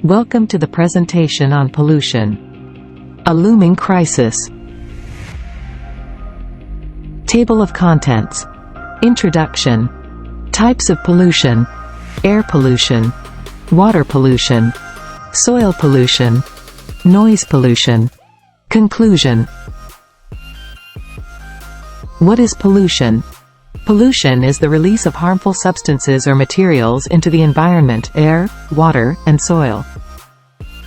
Welcome to the presentation on pollution. A looming crisis. Table of contents. Introduction. Types of pollution. Air pollution. Water pollution. Soil pollution. Noise pollution. Conclusion. What is pollution? Pollution is the release of harmful substances or materials into the environment, air, water, and soil.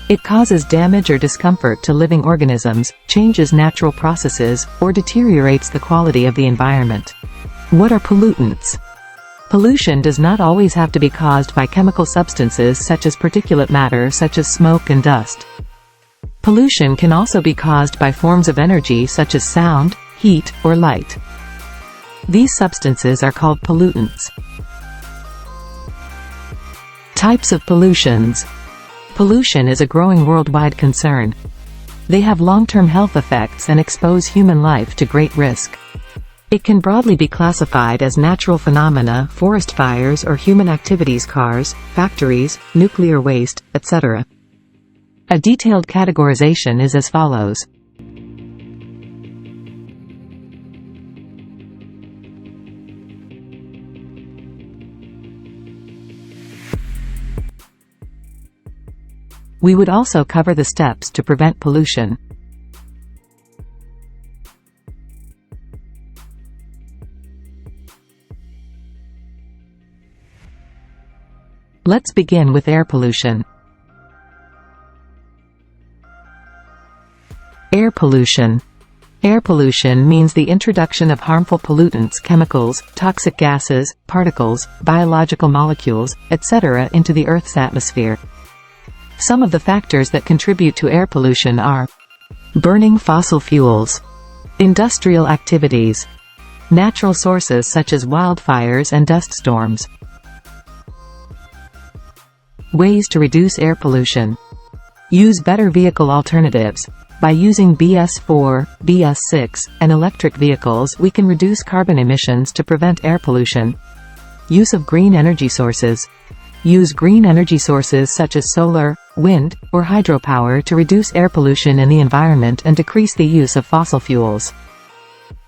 It causes damage or discomfort to living organisms, changes natural processes, or deteriorates the quality of the environment. What are pollutants? Pollution does not always have to be caused by chemical substances such as particulate matter such as smoke and dust. Pollution can also be caused by forms of energy such as sound, heat, or light. These substances are called pollutants. Types of pollutions. Pollution is a growing worldwide concern. They have long-term health effects and expose human life to great risk. It can broadly be classified as natural phenomena, forest fires or human activities, cars, factories, nuclear waste, etc. A detailed categorization is as follows. We would also cover the steps to prevent pollution. Let's begin with air pollution. Air pollution. Air pollution means the introduction of harmful pollutants, chemicals, toxic gases, particles, biological molecules, etc. into the Earth's atmosphere. Some of the factors that contribute to air pollution are burning fossil fuels, industrial activities, natural sources such as wildfires and dust storms. Ways to reduce air pollution. Use better vehicle alternatives. By using BS4, BS6, and electric vehicles, we can reduce carbon emissions to prevent air pollution. Use of green energy sources. Use green energy sources such as solar, wind, or hydropower to reduce air pollution in the environment and decrease the use of fossil fuels.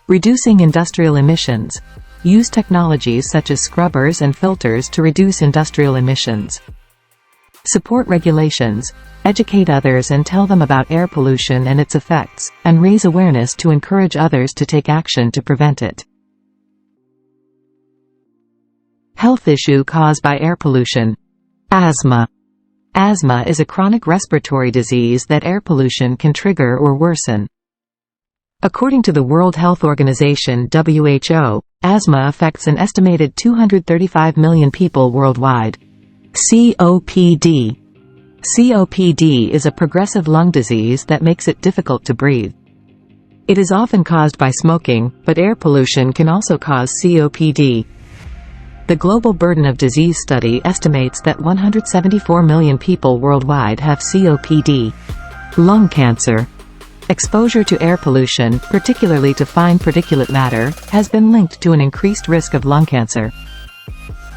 Reducing industrial emissions. Use technologies such as scrubbers and filters to reduce industrial emissions. Support regulations. Educate others and tell them about air pollution and its effects, and raise awareness to encourage others to take action to prevent it. Health issue caused by air pollution. Asthma. Asthma is a chronic respiratory disease that air pollution can trigger or worsen. According to the World Health Organization (WHO), asthma affects an estimated 235 million people worldwide. COPD. COPD is a progressive lung disease that makes it difficult to breathe. It is often caused by smoking, but air pollution can also cause COPD. The Global Burden of Disease study estimates that 174 million people worldwide have COPD. Lung cancer. Exposure to air pollution, particularly to fine particulate matter, has been linked to an increased risk of lung cancer.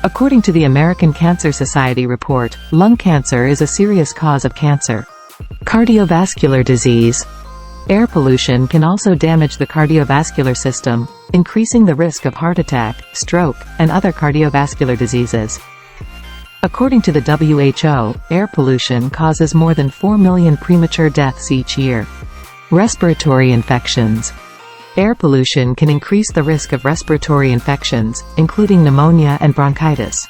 According to the American Cancer Society report, lung cancer is a serious cause of cancer. Cardiovascular disease. Air pollution can also damage the cardiovascular system, increasing the risk of heart attack, stroke, and other cardiovascular diseases. According to the WHO, air pollution causes more than 4 million premature deaths each year. Respiratory infections. Air pollution can increase the risk of respiratory infections, including pneumonia and bronchitis.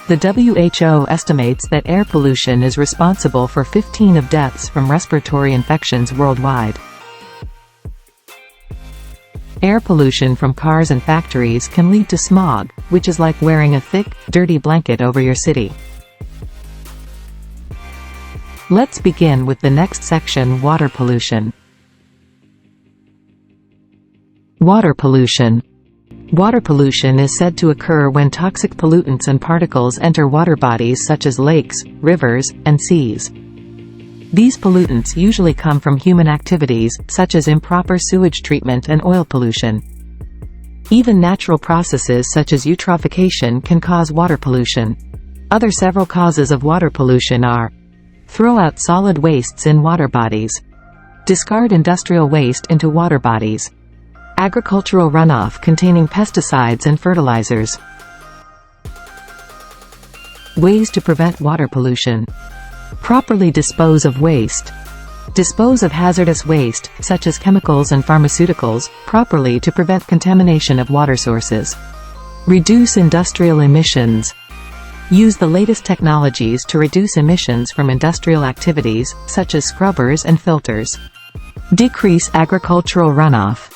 The WHO estimates that air pollution is responsible for 15% of deaths from respiratory infections worldwide. Air pollution from cars and factories can lead to smog, which is like wearing a thick, dirty blanket over your city. Let's begin with the next section: water pollution. Water pollution. Water pollution is said to occur when toxic pollutants and particles enter water bodies such as lakes, rivers, and seas. These pollutants usually come from human activities, such as improper sewage treatment and oil pollution. Even natural processes such as eutrophication can cause water pollution. Other several causes of water pollution are Throw out solid wastes in water bodies. Discard industrial waste into water bodies. Agricultural runoff containing pesticides and fertilizers. Ways to prevent water pollution. Properly dispose of waste. Dispose of hazardous waste, such as chemicals and pharmaceuticals, properly to prevent contamination of water sources. Reduce industrial emissions. Use the latest technologies to reduce emissions from industrial activities, such as scrubbers and filters. Decrease agricultural runoff.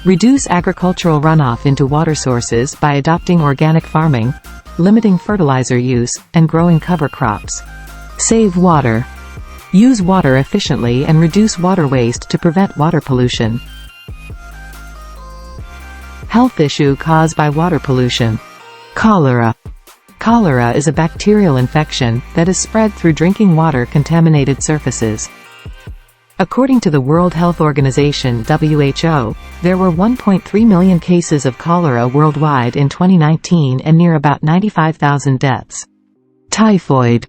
Reduce agricultural runoff into water sources by adopting organic farming, limiting fertilizer use, and growing cover crops. Save water. Use water efficiently and reduce water waste to prevent water pollution. Health issue caused by water pollution. Cholera. Cholera is a bacterial infection that is spread through drinking water contaminated surfaces. According to the World Health Organization (WHO), there were 1.3 million cases of cholera worldwide in 2019 and near about 95,000 deaths. Typhoid.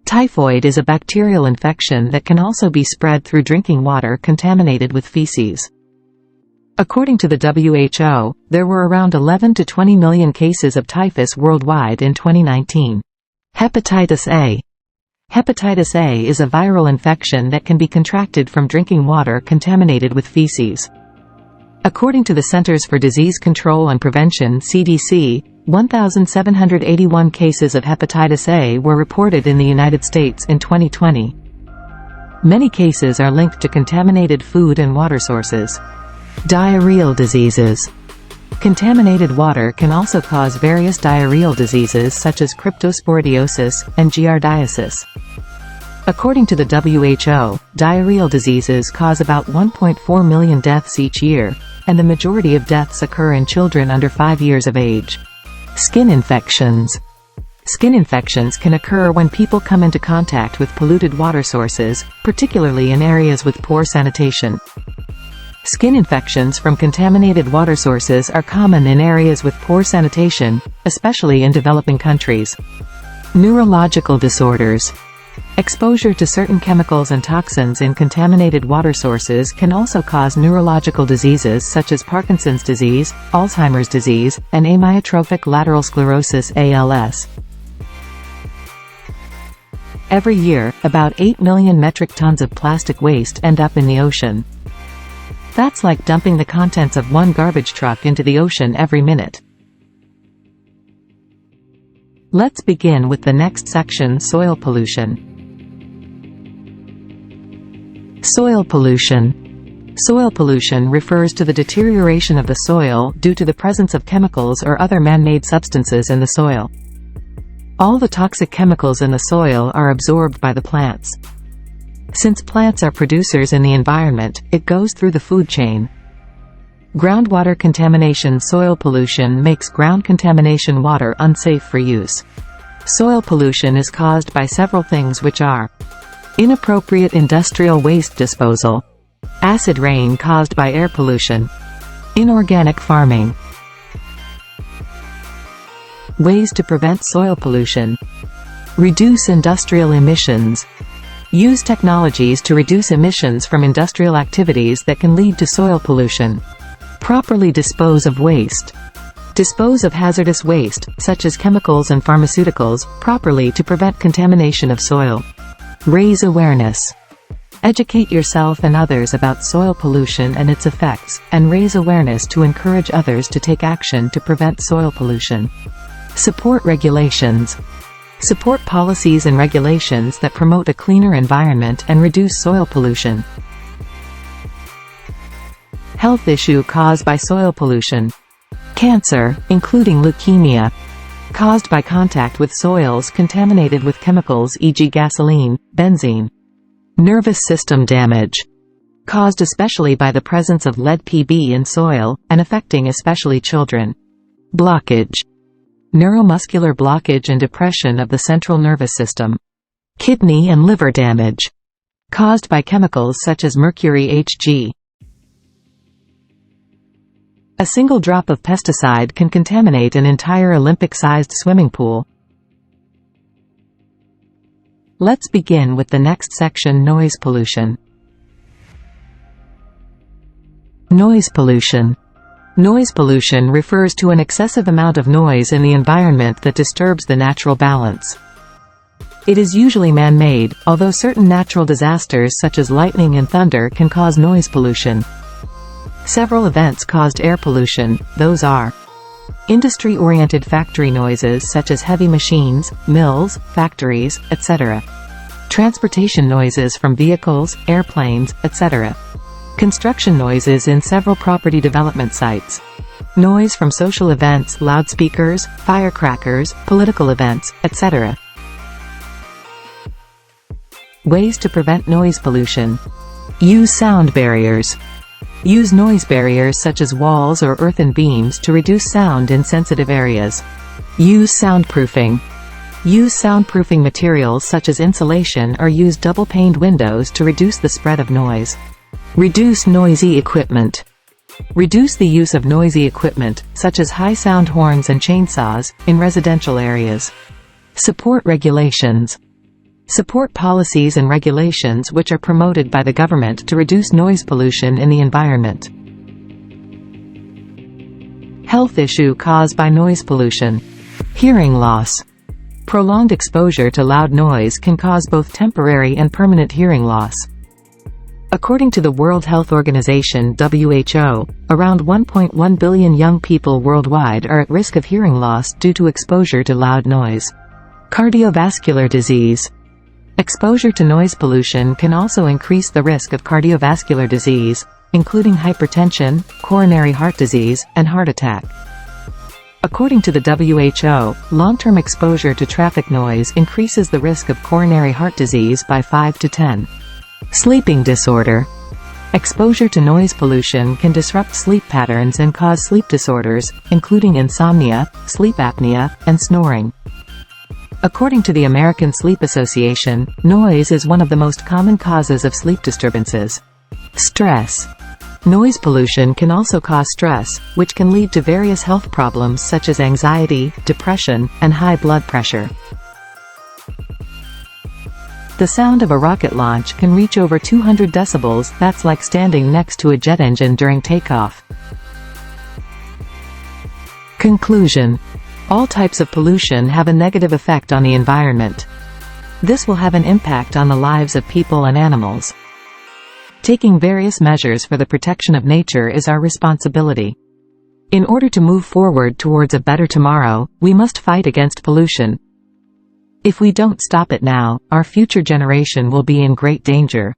Typhoid is a bacterial infection that can also be spread through drinking water contaminated with feces. According to the WHO, there were around 11 to 20 million cases of typhus worldwide in 2019. Hepatitis A. Hepatitis A is a viral infection that can be contracted from drinking water contaminated with feces. According to the Centers for Disease Control and Prevention (CDC), 1,781 cases of hepatitis A were reported in the United States in 2020. Many cases are linked to contaminated food and water sources. Diarrheal diseases. Contaminated water can also cause various diarrheal diseases such as cryptosporidiosis and giardiasis. According to the WHO, diarrheal diseases cause about 1.4 million deaths each year, and the majority of deaths occur in children under 5 years of age. Skin infections. Skin infections can occur when people come into contact with polluted water sources, particularly in areas with poor sanitation. Skin infections from contaminated water sources are common in areas with poor sanitation, especially in developing countries. Neurological disorders. Exposure to certain chemicals and toxins in contaminated water sources can also cause neurological diseases such as Parkinson's disease, Alzheimer's disease, and amyotrophic lateral sclerosis (ALS). Every year, about 8 million metric tons of plastic waste end up in the ocean. That's like dumping the contents of one garbage truck into the ocean every minute. Let's begin with the next section: soil pollution. Soil pollution. Soil pollution refers to the deterioration of the soil due to the presence of chemicals or other man-made substances in the soil. All the toxic chemicals in the soil are absorbed by the plants. Since plants are producers in the environment, it goes through the food chain. Groundwater contamination. Soil pollution makes ground contamination water unsafe for use. Soil pollution is caused by several things, which are: inappropriate industrial waste disposal, acid rain caused by air pollution, inorganic farming. Ways to prevent soil pollution. Reduce industrial emissions. Use technologies to reduce emissions from industrial activities that can lead to soil pollution. Properly dispose of waste. Dispose of hazardous waste, such as chemicals and pharmaceuticals, properly to prevent contamination of soil. Raise awareness. Educate yourself and others about soil pollution and its effects, and raise awareness to encourage others to take action to prevent soil pollution. Support regulations. Support policies and regulations that promote a cleaner environment and reduce soil pollution. Health issue caused by soil pollution. Cancer, including leukemia, caused by contact with soils contaminated with chemicals, e.g. gasoline, benzene. Nervous system damage, caused especially by the presence of lead Pb in soil, and affecting especially children. Blockage, neuromuscular blockage and depression of the central nervous system. Kidney and liver damage, caused by chemicals such as mercury Hg. A single drop of pesticide can contaminate an entire Olympic-sized swimming pool. Let's begin with the next section: noise pollution. Noise pollution. Noise pollution refers to an excessive amount of noise in the environment that disturbs the natural balance. It is usually man-made, although certain natural disasters such as lightning and thunder can cause noise pollution. Several events caused air pollution. Those are industry-oriented factory noises such as heavy machines, mills, factories, etc. Transportation noises from vehicles, airplanes, etc. Construction noises in several property development sites. Noise from social events, loudspeakers, firecrackers, political events, etc. Ways to prevent noise pollution. Use sound barriers. Use noise barriers such as walls or earthen beams to reduce sound in sensitive areas. Use soundproofing. Use soundproofing materials such as insulation, or use double-paned windows to reduce the spread of noise. Reduce noisy equipment. Reduce the use of noisy equipment, such as high sound horns and chainsaws, in residential areas. Support regulations. Support policies and regulations which are promoted by the government to reduce noise pollution in the environment. Health issue caused by noise pollution. Hearing loss. Prolonged exposure to loud noise can cause both temporary and permanent hearing loss. According to the World Health Organization (WHO), around 1.1 billion young people worldwide are at risk of hearing loss due to exposure to loud noise. Cardiovascular disease. Exposure to noise pollution can also increase the risk of cardiovascular disease, including hypertension, coronary heart disease, and heart attack. According to the WHO, long-term exposure to traffic noise increases the risk of coronary heart disease by 5 to 10. Sleeping disorder. Exposure to noise pollution can disrupt sleep patterns and cause sleep disorders, including insomnia, sleep apnea, and snoring. According to the American Sleep Association, noise is one of the most common causes of sleep disturbances. Stress. Noise pollution can also cause stress, which can lead to various health problems such as anxiety, depression, and high blood pressure. The sound of a rocket launch can reach over 200 decibels. That's like standing next to a jet engine during takeoff. Conclusion. All types of pollution have a negative effect on the environment. This will have an impact on the lives of people and animals. Taking various measures for the protection of nature is our responsibility. In order to move forward towards a better tomorrow, we must fight against pollution. If we don't stop it now, our future generation will be in great danger.